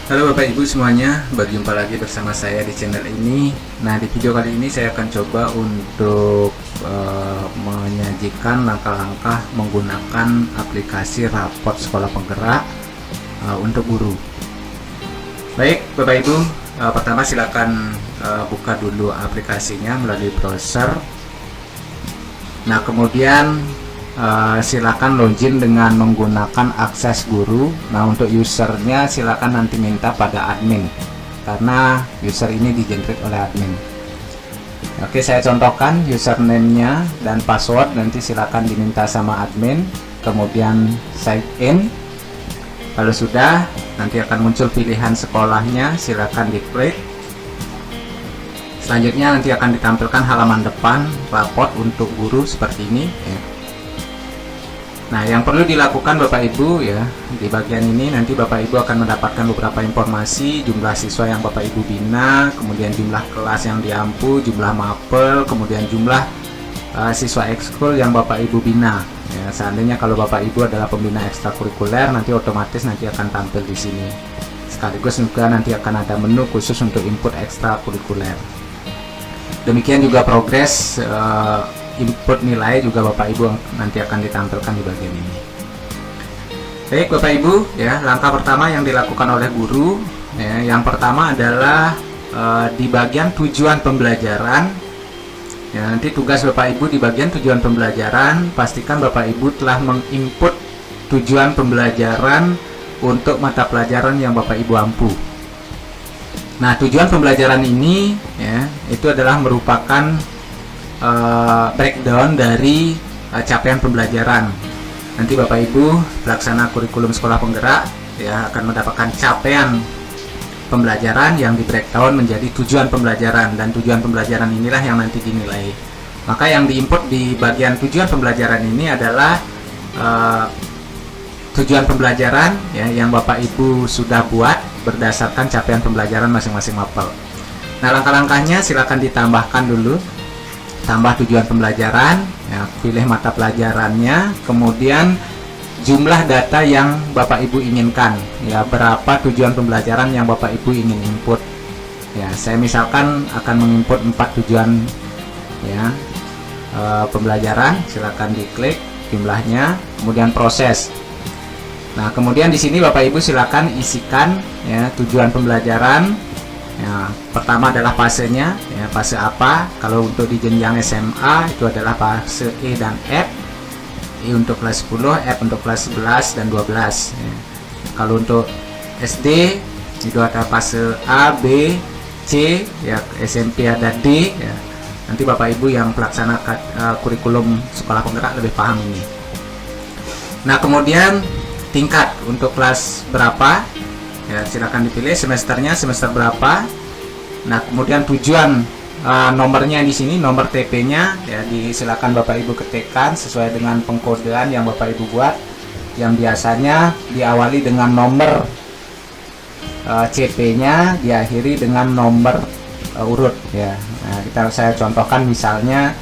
Halo Bapak Ibu semuanya, berjumpa lagi bersama saya di channel ini. Nah, di video kali ini saya akan coba untuk menyajikan langkah-langkah menggunakan aplikasi raport sekolah penggerak untuk guru. Baik Bapak Ibu, pertama silakan buka dulu aplikasinya melalui browser. Nah, kemudian silakan login dengan menggunakan akses guru. Nah, untuk usernya silakan nanti minta pada admin karena user ini di-generate oleh admin. Oke, saya contohkan username-nya dan password nanti silakan diminta sama admin. Kemudian sign in. Kalau sudah, nanti akan muncul pilihan sekolahnya, silakan diklik. Selanjutnya nanti akan ditampilkan halaman depan raport untuk guru seperti ini ya. Nah, yang perlu dilakukan Bapak Ibu ya, di bagian ini nanti Bapak Ibu akan mendapatkan beberapa informasi, jumlah siswa yang Bapak Ibu bina, kemudian jumlah kelas yang diampu, jumlah mapel, kemudian jumlah siswa ekskul yang Bapak Ibu bina. Ya, seandainya kalau Bapak Ibu adalah pembina ekstrakurikuler, nanti otomatis nanti akan tampil di sini. Sekaligus juga nanti akan ada menu khusus untuk input ekstrakurikuler. Demikian juga progres input nilai juga Bapak Ibu nanti akan ditampilkan di bagian ini. Baik Bapak Ibu ya, langkah pertama yang dilakukan oleh guru ya, yang pertama adalah di bagian tujuan pembelajaran ya, nanti tugas Bapak Ibu di bagian tujuan pembelajaran, pastikan Bapak Ibu telah menginput tujuan pembelajaran untuk mata pelajaran yang Bapak Ibu ampu. Nah, tujuan pembelajaran ini ya, itu adalah merupakan breakdown dari capaian pembelajaran. Nanti Bapak Ibu pelaksana kurikulum sekolah penggerak ya akan mendapatkan capaian pembelajaran yang di breakdown menjadi tujuan pembelajaran, dan tujuan pembelajaran inilah yang nanti dinilai. Maka yang diinput di bagian tujuan pembelajaran ini adalah tujuan pembelajaran ya, yang Bapak Ibu sudah buat berdasarkan capaian pembelajaran masing-masing mapel. Nah, langkah-langkahnya silakan ditambahkan dulu. Tambah tujuan pembelajaran ya, pilih mata pelajarannya, kemudian jumlah data yang Bapak Ibu inginkan ya, berapa tujuan pembelajaran yang Bapak Ibu ingin input ya. Saya misalkan akan menginput 4 tujuan ya, pembelajaran. Silakan diklik jumlahnya, kemudian proses. Nah, kemudian di sini Bapak Ibu silakan isikan ya tujuan pembelajaran. Ya, pertama adalah fasenya, ya, fase apa? Kalau untuk di jenjang SMA itu adalah fase E dan F. E untuk kelas 10, F untuk kelas 11 dan 12. Ya. Kalau untuk SD itu ada fase A, B, C, ya, SMP ada D. Ya. Nanti Bapak Ibu yang pelaksana kurikulum sekolah penggerak lebih paham ini. Nah, kemudian tingkat untuk kelas berapa? Ya, silakan dipilih semesternya, semester berapa. Nah, kemudian tujuan nomornya di sini, nomor TP-nya ya, silakan Bapak Ibu ketikkan sesuai dengan pengkodean yang Bapak Ibu buat, yang biasanya diawali dengan nomor CP-nya, diakhiri dengan nomor urut ya. Nah, saya contohkan misalnya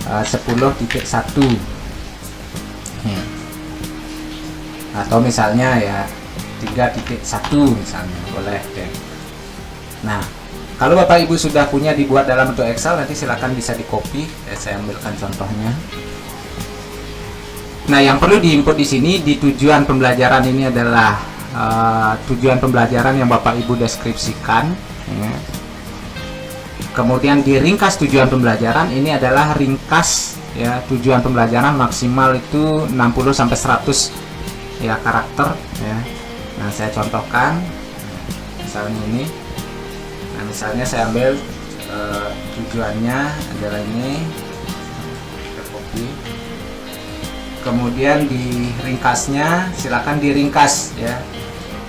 10.1 ya. Atau misalnya ya 3.1 misalnya, boleh ya. Nah, kalau Bapak Ibu sudah punya dibuat dalam bentuk Excel, nanti silakan bisa di copy ya, saya ambilkan contohnya. Nah, yang perlu diinput di sini di tujuan pembelajaran ini adalah tujuan pembelajaran yang Bapak Ibu deskripsikan ya. Kemudian di ringkas tujuan pembelajaran ini adalah ringkas ya, tujuan pembelajaran maksimal itu 60 sampai 100 ya karakter ya. Nah, saya contohkan misalnya ini. Nah, misalnya saya ambil tujuannya adalah ini, kita copy. Kemudian di ringkasnya silakan diringkas ya.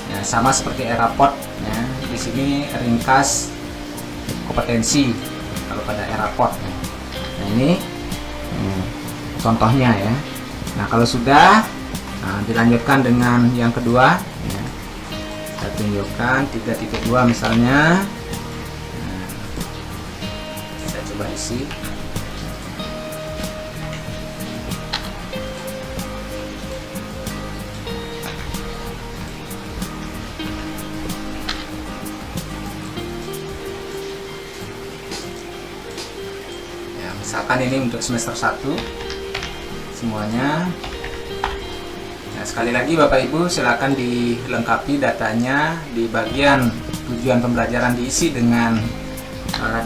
Ya, sama seperti raport ya. Di sini ringkas kompetensi kalau pada raport. Nah, ini contohnya ya. Nah, kalau sudah, dilanjutkan dengan yang kedua ya. Saya tunjukkan 3.2 misalnya. Nah, saya coba isi. Misalkan ini untuk semester 1 semuanya. Nah, sekali lagi Bapak Ibu silakan dilengkapi datanya di bagian tujuan pembelajaran, diisi dengan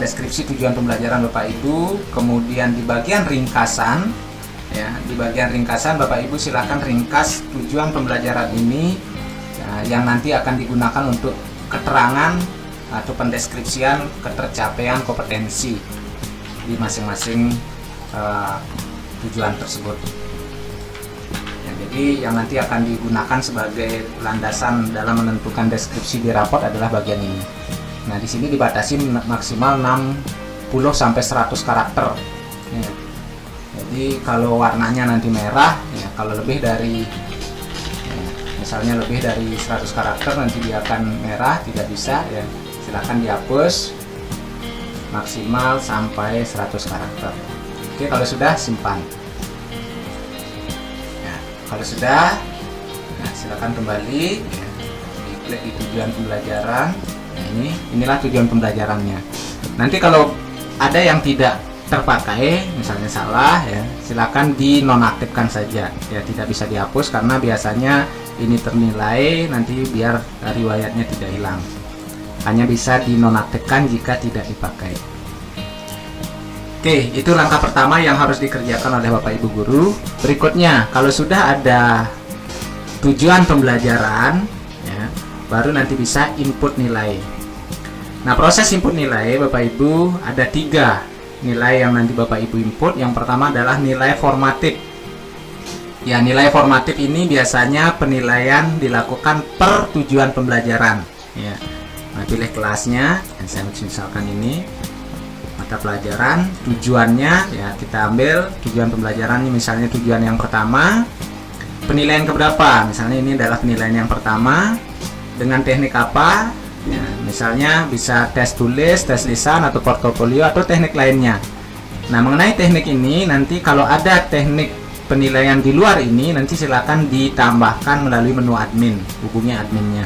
deskripsi tujuan pembelajaran Bapak Ibu. Kemudian di bagian ringkasan, ya, di bagian ringkasan Bapak Ibu silakan ringkas tujuan pembelajaran ini, yang nanti akan digunakan untuk keterangan atau pendeskripsian ketercapaian kompetensi di masing-masing tujuan tersebut. Ya, jadi yang nanti akan digunakan sebagai landasan dalam menentukan deskripsi di raport adalah bagian ini. Nah, di sini dibatasi maksimal 60 sampai 100 karakter. Ya. Jadi kalau warnanya nanti merah, ya, kalau lebih dari misalnya lebih dari 100 karakter nanti dia akan merah, tidak bisa, ya. Silahkan dihapus, maksimal sampai 100 karakter. Oke, kalau sudah simpan. Ya, kalau sudah, nah, silakan kembali, ya, diklik di tujuan pembelajaran. Nah, inilah tujuan pembelajarannya. Nanti kalau ada yang tidak terpakai, misalnya salah, ya, silakan dinonaktifkan saja, ya, tidak bisa dihapus karena biasanya ini ternilai, nanti biar riwayatnya tidak hilang. Hanya bisa dinonaktifkan jika tidak dipakai. Oke, itu langkah pertama yang harus dikerjakan oleh Bapak Ibu guru. Berikutnya, kalau sudah ada tujuan pembelajaran, ya, baru nanti bisa input nilai. Nah, proses input nilai Bapak Ibu ada 3 nilai yang nanti Bapak Ibu input. Yang pertama adalah nilai formatif. Ya, nilai formatif ini biasanya penilaian dilakukan per tujuan pembelajaran. Ya, nah, pilih kelasnya. Dan saya misalkan ini mata pelajaran, tujuannya, ya, kita ambil tujuan pembelajaran ini, misalnya tujuan yang pertama, penilaian keberapa? Misalnya ini adalah penilaian yang pertama, dengan teknik apa? Ya, misalnya bisa tes tulis, tes lisan, atau portofolio, atau teknik lainnya. Nah, mengenai teknik ini, nanti kalau ada teknik penilaian di luar ini, nanti silakan ditambahkan melalui menu admin, hubungi adminnya.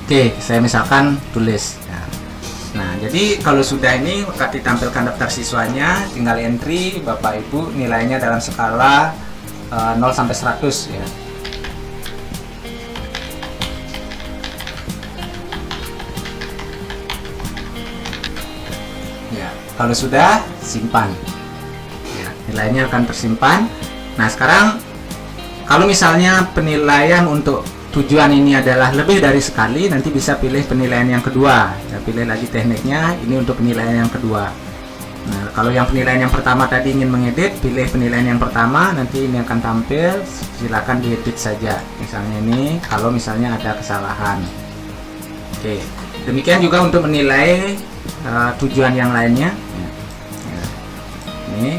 Oke, saya misalkan tulis. Nah, jadi kalau sudah ini maka ditampilkan daftar siswanya, tinggal entry Bapak Ibu nilainya dalam skala 0 sampai 100, ya. Ya, kalau sudah simpan. Ya, nilainya akan tersimpan. Nah, sekarang kalau misalnya penilaian untuk tujuan ini adalah lebih dari sekali, nanti bisa pilih penilaian yang kedua, ya, pilih lagi tekniknya, ini untuk penilaian yang kedua. Nah, kalau yang penilaian yang pertama tadi ingin mengedit, pilih penilaian yang pertama, nanti ini akan tampil, silakan diedit saja, misalnya ini kalau misalnya ada kesalahan. Oke, demikian juga untuk menilai tujuan yang lainnya, ya. Ya. Ini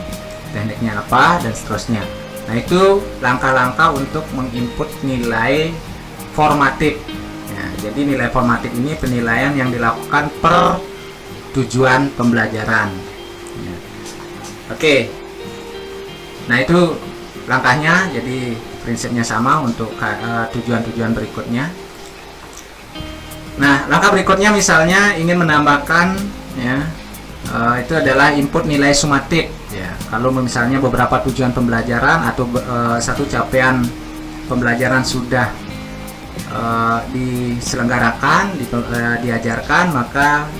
tekniknya apa dan seterusnya. Nah, itu langkah-langkah untuk menginput nilai formatif. Ya, jadi nilai formatif ini penilaian yang dilakukan per tujuan pembelajaran. Ya. Oke. Nah, itu langkahnya. Jadi prinsipnya sama untuk tujuan-tujuan berikutnya. Nah, langkah berikutnya misalnya ingin menambahkan, ya, itu adalah input nilai sumatif. Ya, kalau misalnya beberapa tujuan pembelajaran atau satu capaian pembelajaran sudah diselenggarakan, diajarkan, maka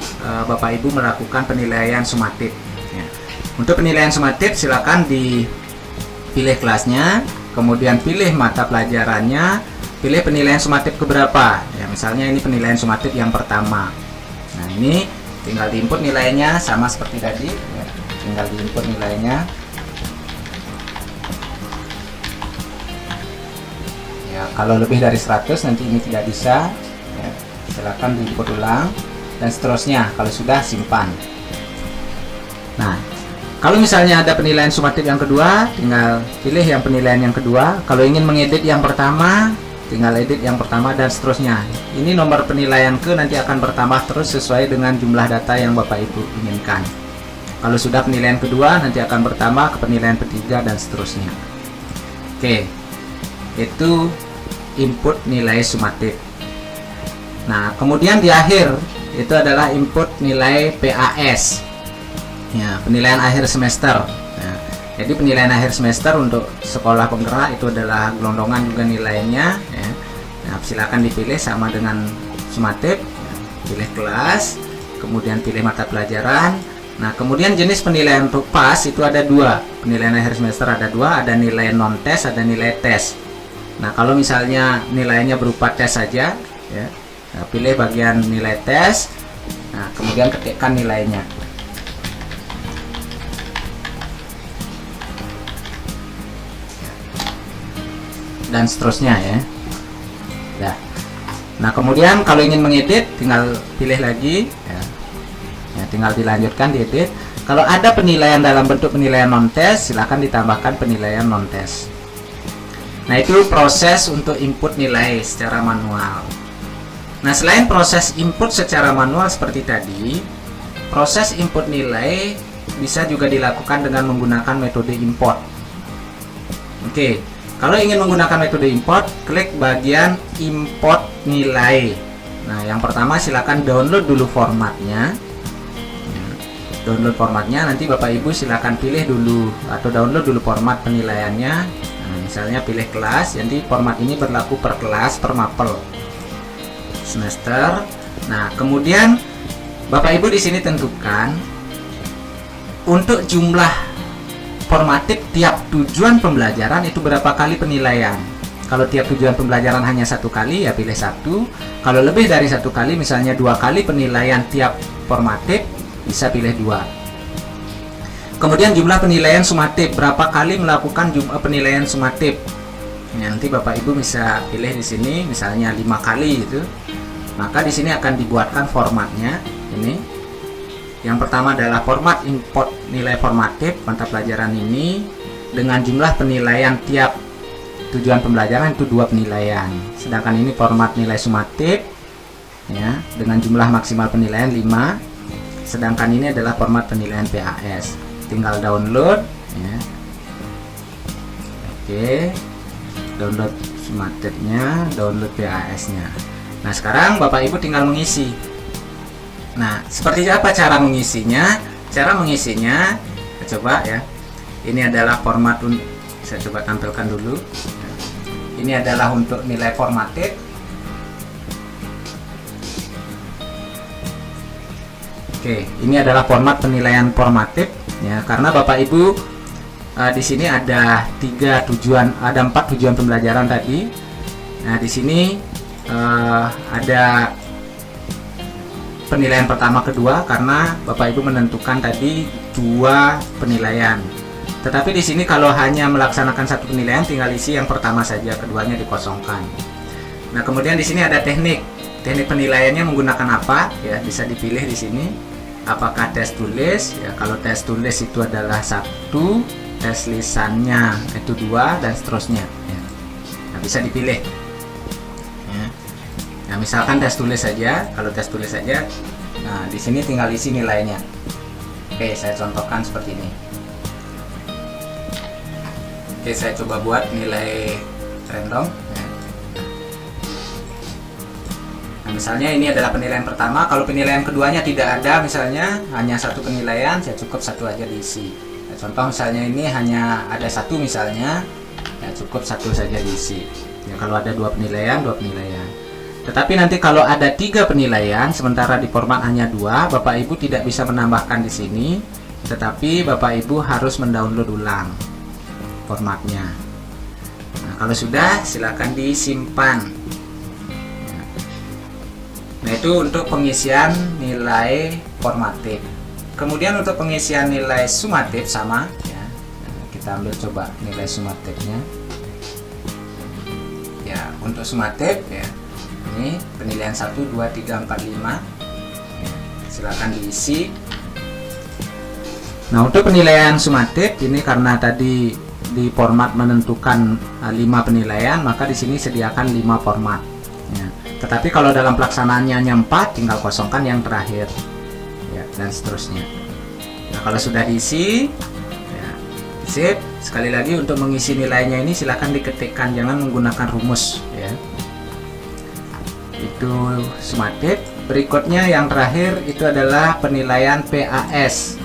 Bapak Ibu melakukan penilaian sumatif. Ya. Untuk penilaian sumatif silakan dipilih kelasnya, kemudian pilih mata pelajarannya, pilih penilaian sumatif keberapa. Ya, misalnya ini penilaian sumatif yang pertama. Nah, ini tinggal diinput nilainya sama seperti tadi. Ya, tinggal diinput nilainya. Ya, kalau lebih dari 100 nanti ini tidak bisa, ya, silakan diinput ulang dan seterusnya. Kalau sudah simpan. Nah, kalau misalnya ada penilaian sumatif yang kedua, tinggal pilih yang penilaian yang kedua. Kalau ingin mengedit yang pertama, tinggal edit yang pertama dan seterusnya. Ini nomor penilaian nanti akan bertambah terus sesuai dengan jumlah data yang Bapak Ibu inginkan. Kalau sudah penilaian kedua, nanti akan bertambah ke penilaian ketiga dan seterusnya. Oke, itu input nilai sumatif. Nah, kemudian di akhir itu adalah input nilai PAS. Ya, penilaian akhir semester. Nah, jadi penilaian akhir semester untuk sekolah penggerak itu adalah gelondongan juga nilainya. Ya. Nah, silakan dipilih sama dengan sumatif. Pilih kelas, kemudian pilih mata pelajaran. Nah, kemudian jenis penilaian untuk PAS itu ada dua. Penilaian akhir semester ada dua, ada nilai non tes, ada nilai tes. Nah, kalau misalnya nilainya berupa tes saja, ya, nah, pilih bagian nilai tes. Nah, kemudian ketikkan nilainya. Dan seterusnya ya. Nah, kemudian kalau ingin mengedit, tinggal pilih lagi. Ya, tinggal dilanjutkan diedit. Kalau ada penilaian dalam bentuk penilaian non tes, silakan ditambahkan penilaian non tes. Nah, itu proses untuk input nilai secara manual. Nah, selain proses input secara manual seperti tadi, proses input nilai bisa juga dilakukan dengan menggunakan metode import. Oke, kalau ingin menggunakan metode import, klik bagian import nilai. Nah, yang pertama silakan download dulu formatnya. Download formatnya, nanti Bapak Ibu silakan pilih dulu atau download dulu format penilaiannya. Nah, misalnya pilih kelas, jadi format ini berlaku per kelas, per mapel semester. Nah, kemudian Bapak Ibu di sini tentukan untuk jumlah formatif tiap tujuan pembelajaran itu berapa kali penilaian. Kalau tiap tujuan pembelajaran hanya satu kali, ya pilih satu. Kalau lebih dari satu kali, misalnya 2 kali penilaian tiap formatif, bisa pilih 2. Kemudian jumlah penilaian sumatif, berapa kali melakukan penilaian sumatif. Nanti Bapak Ibu bisa pilih di sini, misalnya 5 kali itu. Maka di sini akan dibuatkan formatnya. Ini yang pertama adalah format import nilai formatif mata pelajaran ini dengan jumlah penilaian tiap tujuan pembelajaran itu 2 penilaian. Sedangkan ini format nilai sumatif ya dengan jumlah maksimal penilaian 5. Sedangkan ini adalah format penilaian PAS. Tinggal download ya. Oke. Download sumatifnya, download PAS-nya. Nah, sekarang Bapak Ibu tinggal mengisi. Nah, seperti apa cara mengisinya? Cara mengisinya, coba ya. Ini adalah format, saya coba tampilkan dulu. Ini adalah untuk nilai formatif. Oke, ini adalah format penilaian formatif ya, karena Bapak Ibu di sini ada 4 tujuan pembelajaran tadi. Nah, di sini ada penilaian pertama, kedua, karena Bapak Ibu menentukan tadi 2 penilaian. Tetapi di sini kalau hanya melaksanakan 1 penilaian, tinggal isi yang pertama saja, keduanya dikosongkan. Nah, kemudian di sini ada teknik penilaiannya menggunakan apa? Ya, bisa dipilih di sini. Apakah tes tulis? Ya, kalau tes tulis itu adalah 1, tes lisannya itu 2, dan seterusnya. Ya. Nah, bisa dipilih. Ya. Nah, misalkan tes tulis saja. Kalau tes tulis saja, nah di sini tinggal isi nilainya. Oke, saya contohkan seperti ini. Oke, saya coba buat nilai random. Ya. Nah, misalnya ini adalah penilaian pertama. Kalau penilaian keduanya tidak ada, misalnya hanya 1 penilaian, saya cukup 1 aja diisi. Nah, contoh misalnya ini hanya ada 1 misalnya, ya cukup 1 saja diisi. Ya, kalau ada 2 penilaian, 2 penilaian. Tetapi nanti kalau ada 3 penilaian, sementara di format hanya 2, Bapak Ibu tidak bisa menambahkan di sini, tetapi Bapak Ibu harus mendownload ulang formatnya. Nah, kalau sudah, silakan disimpan. Nah, itu untuk pengisian nilai formatif. Kemudian untuk pengisian nilai sumatif sama ya. Nah, kita ambil coba nilai sumatifnya. Ya, untuk sumatif ya. Ini penilaian 1, 2, 3, 4, 5. Ya, silakan diisi. Nah, untuk penilaian sumatif ini karena tadi di format menentukan 5 penilaian, maka di sini sediakan 5 format. Ya. Tetapi kalau dalam pelaksanaannya hanya 4, tinggal kosongkan yang terakhir ya, dan seterusnya. Nah, kalau sudah diisi ya, sip. Sekali lagi untuk mengisi nilainya ini silakan diketikkan, jangan menggunakan rumus ya. Itu sumatif. Berikutnya yang terakhir itu adalah penilaian PAS.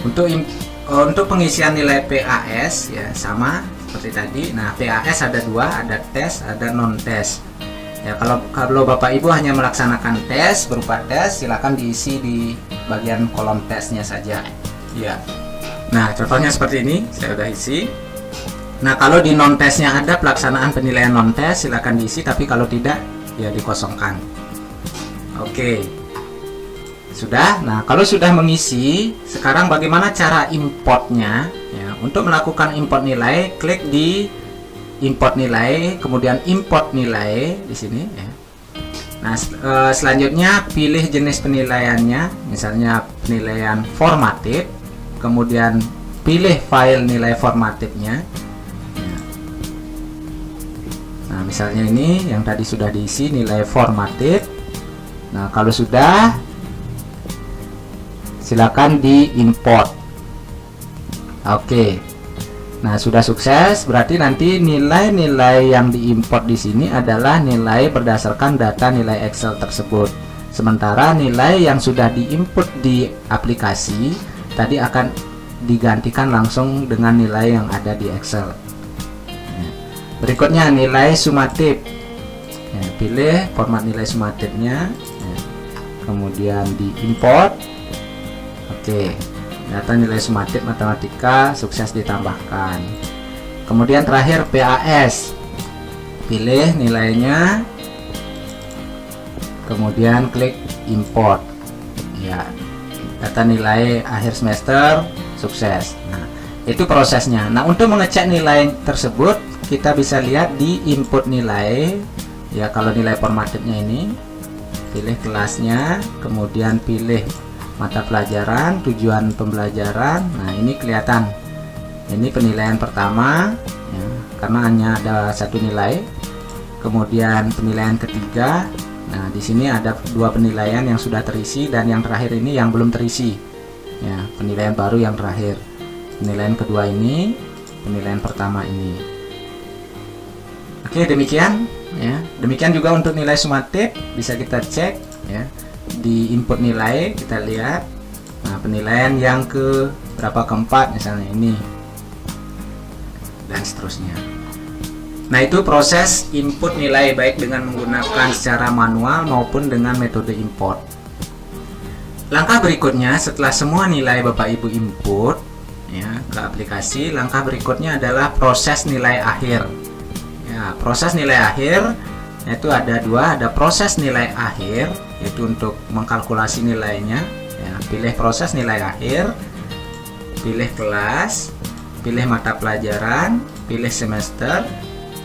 Untuk pengisian nilai PAS ya sama seperti tadi. Nah, PAS ada dua, ada tes, ada non tes. Ya, kalau Bapak Ibu hanya melaksanakan tes berupa tes, silakan diisi di bagian kolom tesnya saja. Ya. Nah, contohnya seperti ini, saya udah isi. Nah, kalau di non tesnya ada pelaksanaan penilaian non tes, silakan diisi, tapi kalau tidak ya dikosongkan. Oke. Sudah. Nah, kalau sudah mengisi, sekarang bagaimana cara importnya? Ya, untuk melakukan import nilai, klik di import nilai, kemudian import nilai di sini. Ya. Nah, selanjutnya pilih jenis penilaiannya, misalnya penilaian formatif, kemudian pilih file nilai formatifnya. Ya. Nah, misalnya ini yang tadi sudah diisi nilai formatif. Nah, kalau sudah, silakan diimport. Oke. Nah, sudah sukses, berarti nanti nilai-nilai yang diimport di sini adalah nilai berdasarkan data nilai Excel tersebut. Sementara nilai yang sudah diinput di aplikasi tadi akan digantikan langsung dengan nilai yang ada di Excel. Berikutnya nilai sumatif. Ya, pilih format nilai sumatifnya, ya, kemudian diimport. Oke, data nilai sumatif matematika sukses ditambahkan. Kemudian terakhir PAS, pilih nilainya, kemudian klik import. Ya, data nilai akhir semester sukses. Nah, itu prosesnya. Nah, untuk mengecek nilai tersebut kita bisa lihat di input nilai. Ya, kalau nilai formatifnya ini, pilih kelasnya, kemudian pilih mata pelajaran, tujuan pembelajaran. Nah, ini kelihatan. Ini penilaian pertama, ya, karena hanya ada satu nilai. Kemudian penilaian ketiga. Nah, di sini ada dua penilaian yang sudah terisi dan yang terakhir ini yang belum terisi. Ya, penilaian baru yang terakhir. Penilaian kedua ini, penilaian pertama ini. Oke, demikian. Ya, demikian juga untuk nilai sumatif bisa kita cek. Ya. Di input nilai kita lihat, nah, penilaian yang ke berapa, keempat misalnya ini, dan seterusnya. Nah, itu proses input nilai baik dengan menggunakan secara manual maupun dengan metode import. Langkah berikutnya setelah semua nilai Bapak Ibu input ya ke aplikasi, langkah berikutnya adalah proses nilai akhir. Ya, proses nilai akhir yaitu ada dua, ada proses nilai akhir yaitu untuk mengkalkulasi nilainya. Ya, pilih proses nilai akhir, pilih kelas, pilih mata pelajaran, pilih semester,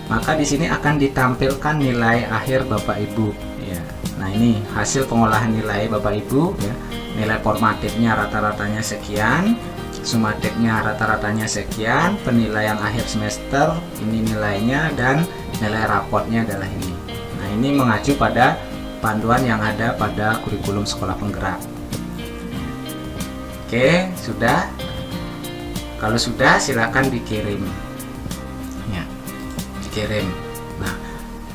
maka di sini akan ditampilkan nilai akhir Bapak Ibu. Ya, nah ini hasil pengolahan nilai Bapak Ibu. Ya, nilai formatifnya rata-ratanya sekian, sumatifnya rata-ratanya sekian, penilaian akhir semester ini nilainya, dan nilai raportnya adalah ini. Nah, ini mengacu pada panduan yang ada pada kurikulum sekolah penggerak. Oke, sudah. Kalau sudah, silakan dikirim. Ya, dikirim. Nah,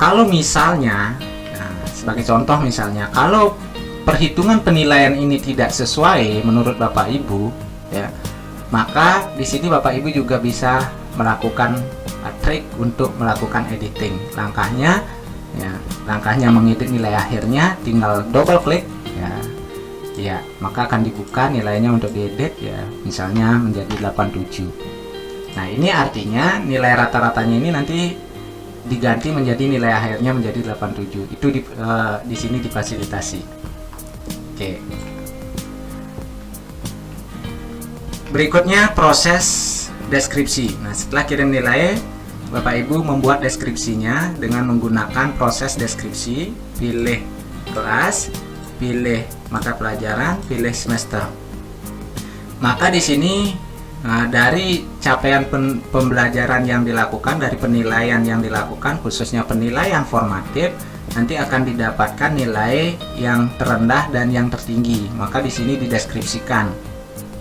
kalau misalnya, nah, sebagai contoh misalnya, kalau perhitungan penilaian ini tidak sesuai menurut Bapak Ibu, ya, maka di sini Bapak Ibu juga bisa melakukan trik untuk melakukan editing. Langkahnya mengedit nilai akhirnya, tinggal double klik ya, maka akan dibuka nilainya untuk diedit, ya, misalnya menjadi 87. Nah, ini artinya nilai rata-ratanya ini nanti diganti menjadi nilai akhirnya menjadi 87. Itu di sini difasilitasi. Oke. Berikutnya proses deskripsi. Nah, setelah kirim nilai, Bapak Ibu membuat deskripsinya dengan menggunakan proses deskripsi. Pilih kelas, pilih mata pelajaran, pilih semester. Maka di sini dari capaian pembelajaran yang dilakukan, dari penilaian yang dilakukan, khususnya penilaian formatif, nanti akan didapatkan nilai yang terendah dan yang tertinggi. Maka di sini dideskripsikan,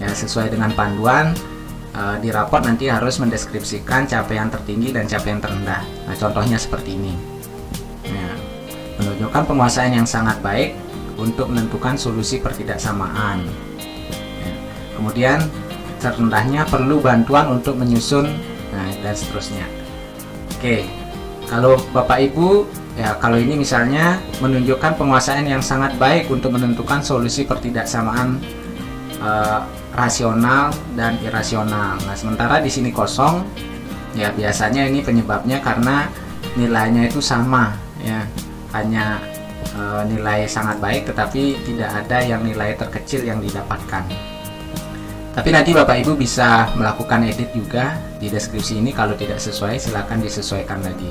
ya, sesuai dengan panduan. Di raport nanti harus mendeskripsikan capaian tertinggi dan capaian terendah. Nah, contohnya seperti ini. Ya, menunjukkan penguasaan yang sangat baik untuk menentukan solusi pertidaksamaan. Ya, kemudian terendahnya perlu bantuan untuk menyusun, nah dan seterusnya. Oke, kalau Bapak Ibu ya, kalau ini misalnya menunjukkan penguasaan yang sangat baik untuk menentukan solusi pertidaksamaan rasional dan irasional. Nah, sementara di sini kosong, ya biasanya ini penyebabnya karena nilainya itu sama, ya hanya nilai sangat baik, tetapi tidak ada yang nilai terkecil yang didapatkan. Tapi nanti Bapak Ibu bisa melakukan edit juga di deskripsi ini. Kalau tidak sesuai, silakan disesuaikan lagi.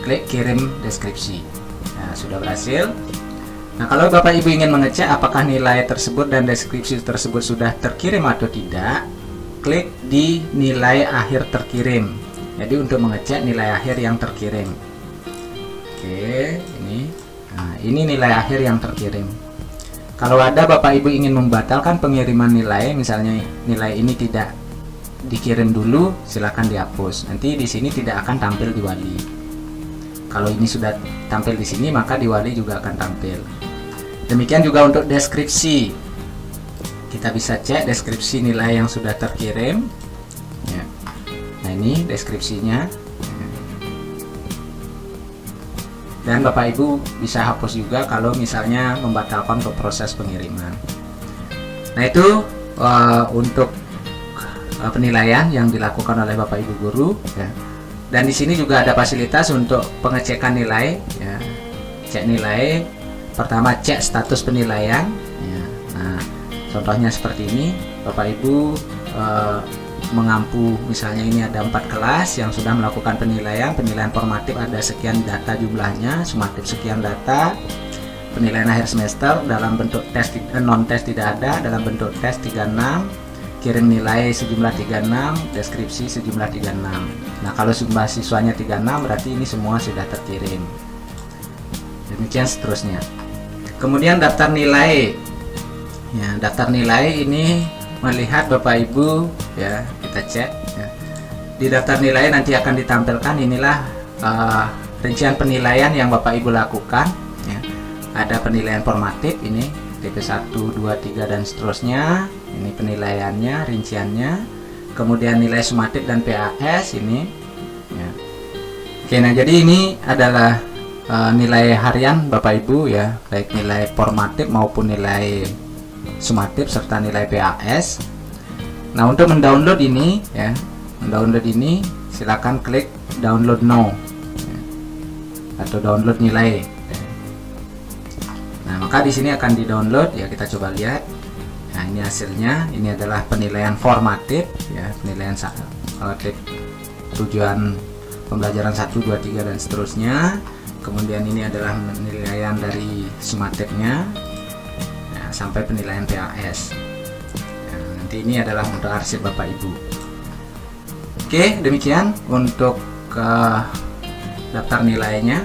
Klik kirim deskripsi. Nah, sudah berhasil. Nah, kalau Bapak Ibu ingin mengecek apakah nilai tersebut dan deskripsi tersebut sudah terkirim atau tidak, klik di nilai akhir terkirim. Jadi untuk mengecek nilai akhir yang terkirim. Oke, ini. Nah, ini nilai akhir yang terkirim. Kalau ada Bapak Ibu ingin membatalkan pengiriman nilai, misalnya nilai ini tidak dikirim dulu, silakan dihapus. Nanti di sini tidak akan tampil di Wali. Kalau ini sudah tampil di sini, maka di Wali juga akan tampil. Demikian juga untuk deskripsi. Kita bisa cek deskripsi nilai yang sudah terkirim. Ya. Nah, ini deskripsinya. Dan Bapak Ibu bisa hapus juga kalau misalnya membatalkan untuk proses pengiriman. Nah, itu untuk penilaian yang dilakukan oleh Bapak Ibu guru, ya. Dan di sini juga ada fasilitas untuk pengecekan nilai, ya. Cek nilai, pertama cek status penilaian, ya. Nah, contohnya seperti ini, Bapak Ibu mengampu, misalnya ini ada 4 kelas yang sudah melakukan penilaian formatif, ada sekian data jumlahnya, sumatif sekian data, penilaian akhir semester dalam bentuk tes non tes tidak ada, dalam bentuk tes 36, kirim nilai sejumlah 36, deskripsi sejumlah 36. Nah, kalau jumlah siswanya 36 berarti ini semua sudah terkirim. Demikian seterusnya. Kemudian daftar nilai. Ya, daftar nilai ini melihat Bapak Ibu, ya kita cek, ya. Di daftar nilai nanti akan ditampilkan inilah rincian penilaian yang Bapak Ibu lakukan, ya. Ada penilaian formatif ini tipe 1, 2, 3 dan seterusnya. Ini penilaiannya, rinciannya. Kemudian nilai sumatif dan PAS ini, ya. Oke, nah jadi ini adalah nilai harian Bapak Ibu, ya, baik nilai formatif maupun nilai sumatif serta nilai PAS. Nah, untuk mendownload ini, ya, silakan klik download now, ya, atau download nilai. Nah, maka di sini akan di-download, ya, kita coba lihat. Nah, ini hasilnya. Ini adalah penilaian formatif, ya, penilaian klik tujuan pembelajaran 1, 2, 3 dan seterusnya. Kemudian ini adalah penilaian dari sumatifnya, sampai penilaian PAS. Nah, nanti ini adalah untuk arsip Bapak Ibu. Oke, demikian untuk daftar nilainya.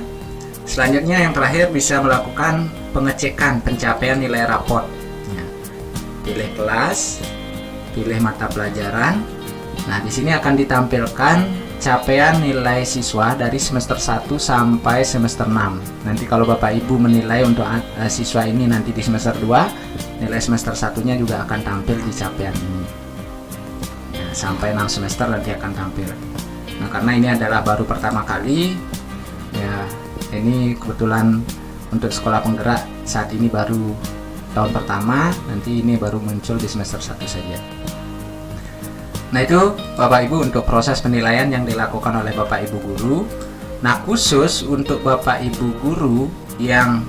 Selanjutnya yang terakhir bisa melakukan pengecekan pencapaian nilai raport. Ya. Pilih kelas, pilih mata pelajaran. Nah, di sini akan ditampilkan capaian nilai siswa dari semester 1 sampai semester 6. Nanti kalau Bapak Ibu menilai untuk siswa ini nanti di semester 2, nilai semester 1-nya juga akan tampil di capaian ini. Ya, sampai 6 semester nanti akan tampil. Nah, karena ini adalah baru pertama kali, ya, ini kebetulan untuk sekolah penggerak saat ini baru tahun pertama, nanti ini baru muncul di semester 1 saja. Nah, itu Bapak Ibu untuk proses penilaian yang dilakukan oleh Bapak Ibu guru. Nah, khusus untuk Bapak Ibu guru yang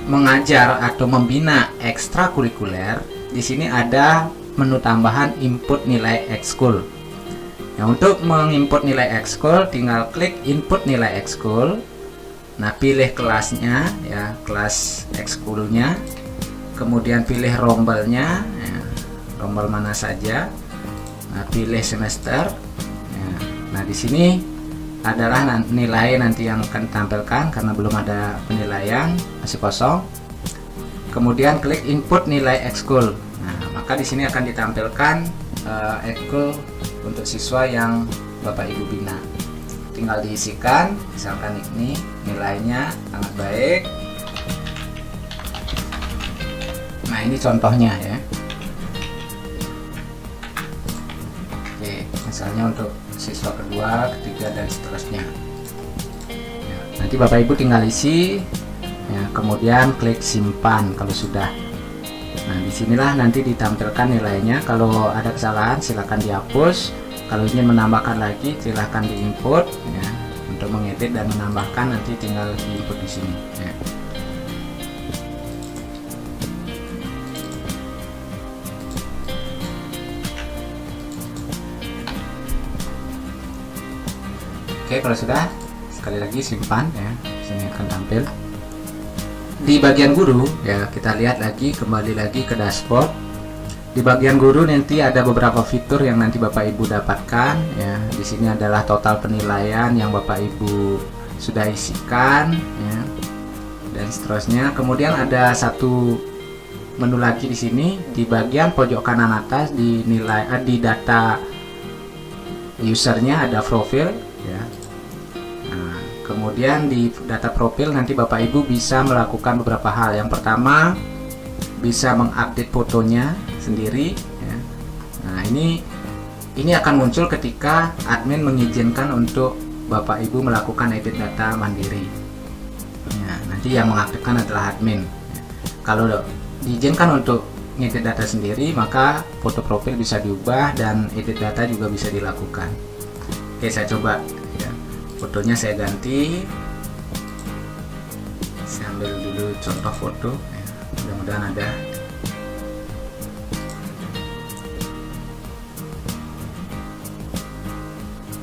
mengajar atau membina ekstrakurikuler, di sini ada menu tambahan input nilai ekskul. Nah, untuk menginput nilai ekskul tinggal klik input nilai ekskul. Nah, pilih kelasnya, ya, kelas ekskulnya. Kemudian pilih rombelnya, ya, rombel mana saja. Nah, pilih semester. Ya. Nah, di sini adalah nilai nanti yang akan ditampilkan karena belum ada penilaian, masih kosong. Kemudian klik input nilai ekskul. Nah, maka di sini akan ditampilkan ekskul untuk siswa yang Bapak Ibu bina. Tinggal diisikan, misalkan ini nilainya sangat baik. Nah, ini contohnya, ya. misalnya untuk siswa kedua, ketiga, dan seterusnya. Ya, nanti Bapak Ibu tinggal isi, ya, kemudian klik simpan kalau sudah. Nah, disinilah nanti ditampilkan nilainya. Kalau ada kesalahan silakan dihapus. Kalau ingin menambahkan lagi silakan diinput. Ya. Untuk mengedit dan menambahkan nanti tinggal diinput di sini. Ya. Oke, kalau sudah, sekali lagi simpan ya. Sini akan tampil. Di bagian guru ya, kita lihat lagi, kembali lagi ke dashboard. Di bagian guru nanti ada beberapa fitur yang nanti Bapak Ibu dapatkan ya. Di sini adalah total penilaian yang Bapak Ibu sudah isikan ya. Dan seterusnya. Kemudian ada satu menu lagi di sini di bagian pojok kanan atas di nilai di data usernya ada profil ya. Nah, kemudian di data profil nanti Bapak Ibu bisa melakukan beberapa hal. Yang pertama, bisa mengupdate fotonya sendiri ya. Nah, ini akan muncul ketika admin mengizinkan untuk Bapak Ibu melakukan edit data mandiri ya. Nanti yang mengaktifkan adalah admin ya. Kalau diizinkan untuk ngedit data sendiri, maka foto profil bisa diubah dan edit data juga bisa dilakukan. Oke, saya coba ya. Fotonya saya ganti, saya ambil dulu contoh foto ya. Mudah-mudahan ada.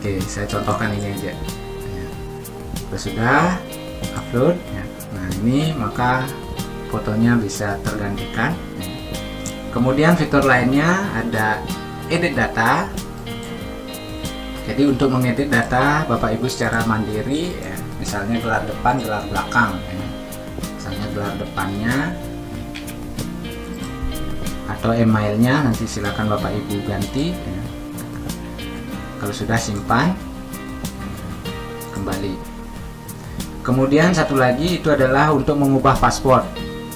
Oke, saya contohkan ini aja ya. Sudah upload ya. Nah, ini maka fotonya bisa tergantikan ya. Kemudian fitur lainnya ada edit data. Jadi untuk mengedit data Bapak Ibu secara mandiri ya, misalnya gelar depan, gelar belakang ya. Misalnya gelar depannya atau emailnya nanti silakan Bapak Ibu ganti ya. Kalau sudah simpan, kembali. Kemudian satu lagi itu adalah untuk mengubah password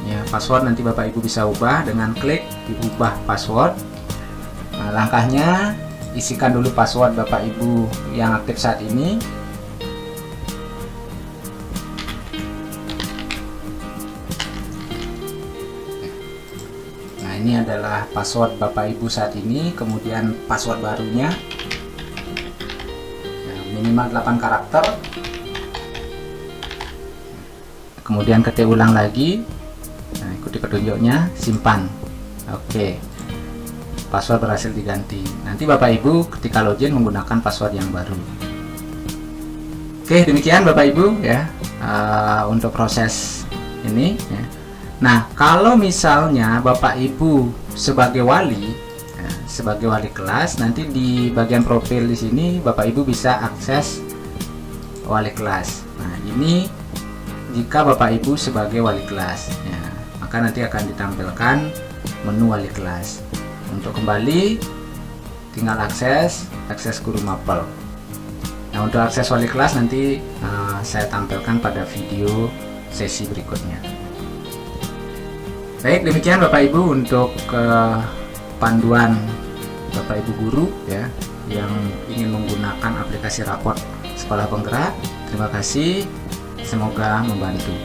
ya. Password nanti Bapak Ibu bisa ubah dengan klik diubah password. Nah, langkahnya isikan dulu password Bapak Ibu yang aktif saat ini. Nah, ini adalah password Bapak Ibu saat ini, kemudian password barunya ya, minimal 8 karakter. Kemudian ketik ulang lagi. Nah, ikuti petunjuknya, simpan. Oke. Password berhasil diganti. Nanti Bapak Ibu ketika login menggunakan password yang baru. Oke, demikian Bapak Ibu ya untuk proses ini ya. Nah, kalau misalnya Bapak Ibu sebagai wali ya, sebagai wali kelas, nanti di bagian profil di sini Bapak Ibu bisa akses wali kelas. Nah, ini jika Bapak Ibu sebagai wali kelas ya, maka nanti akan ditampilkan menu wali kelas. Untuk kembali tinggal akses guru mapel. Nah, untuk akses wali kelas nanti saya tampilkan pada video sesi berikutnya. Baik, demikian Bapak Ibu untuk panduan Bapak Ibu guru ya yang ingin menggunakan aplikasi raport Sekolah Penggerak. Terima kasih, semoga membantu.